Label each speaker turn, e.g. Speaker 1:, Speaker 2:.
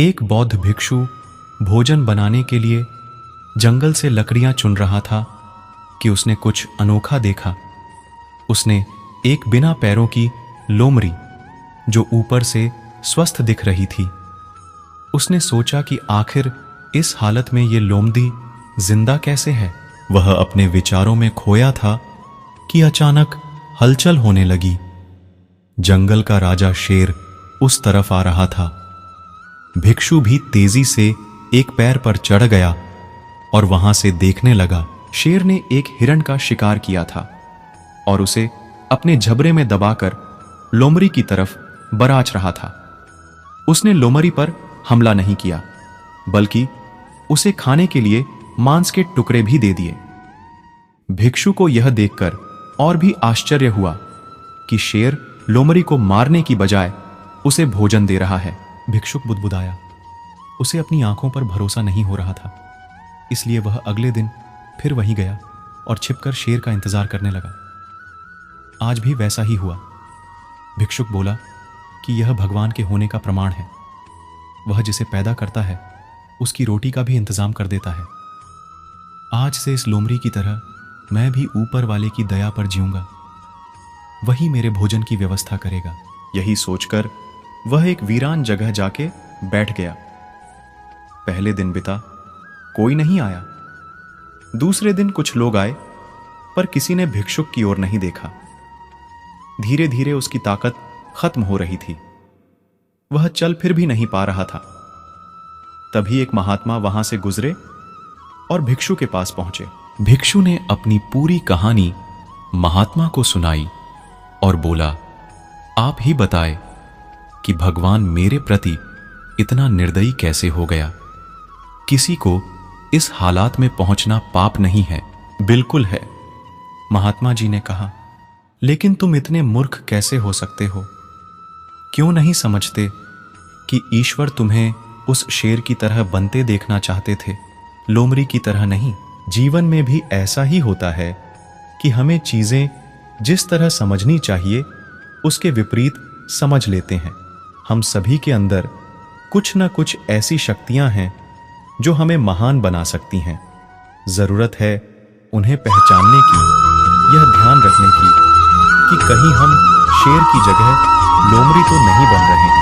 Speaker 1: एक बौद्ध भिक्षु भोजन बनाने के लिए जंगल से लकड़ियां चुन रहा था कि उसने कुछ अनोखा देखा। उसने एक बिना पैरों की लोमड़ी जो ऊपर से स्वस्थ दिख रही थी। उसने सोचा कि आखिर इस हालत में ये लोमड़ी जिंदा कैसे है। वह अपने विचारों में खोया था कि अचानक हलचल होने लगी। जंगल का राजा शेर उस तरफ आ रहा था। भिक्षु भी तेजी से एक पैर पर चढ़ गया और वहां से देखने लगा। शेर ने एक हिरण का शिकार किया था और उसे अपने झबरे में दबाकर लोमड़ी की तरफ बराच रहा था। उसने लोमड़ी पर हमला नहीं किया, बल्कि उसे खाने के लिए मांस के टुकड़े भी दे दिए। भिक्षु को यह देखकर और भी आश्चर्य हुआ कि शेर लोमड़ी को मारने की बजाय उसे भोजन दे रहा है। भिक्षुक बुदबुदाया। उसे अपनी आंखों पर भरोसा नहीं हो रहा था, इसलिए वह अगले दिन फिर वहीं गया और छिपकर शेर का इंतजार करने लगा। आज भी वैसा ही हुआ। भिक्षुक बोला कि यह भगवान के होने का प्रमाण है। वह जिसे पैदा करता है उसकी रोटी का भी इंतजाम कर देता है। आज से इस लोमड़ी की तरह मैं भी ऊपर वाले की दया पर जीऊंगा। वही मेरे भोजन की व्यवस्था करेगा। यही सोचकर वह एक वीरान जगह जाके बैठ गया। पहले दिन बिता, कोई नहीं आया। दूसरे दिन कुछ लोग आए, पर किसी ने भिक्षुक की ओर नहीं देखा। धीरे धीरे उसकी ताकत खत्म हो रही थी। वह चल फिर भी नहीं पा रहा था। तभी एक महात्मा वहां से गुजरे और भिक्षु के पास पहुंचे। भिक्षु ने अपनी पूरी कहानी महात्मा को सुनाई और बोला, आप ही बताए कि भगवान मेरे प्रति इतना निर्दयी कैसे हो गया। किसी को इस हालात में पहुंचना पाप नहीं है। बिल्कुल है, महात्मा जी ने कहा, लेकिन तुम इतने मूर्ख कैसे हो सकते हो? क्यों नहीं समझते कि ईश्वर तुम्हें उस शेर की तरह बनते देखना चाहते थे, लोमड़ी की तरह नहीं। जीवन में भी ऐसा ही होता है कि हमें चीजें जिस तरह समझनी चाहिए उसके विपरीत समझ लेते हैं। हम सभी के अंदर कुछ न कुछ ऐसी शक्तियां हैं जो हमें महान बना सकती हैं। जरूरत है उन्हें पहचानने की, यह ध्यान रखने की कि कहीं हम शेर की जगह लोमड़ी तो नहीं बन रहे हैं।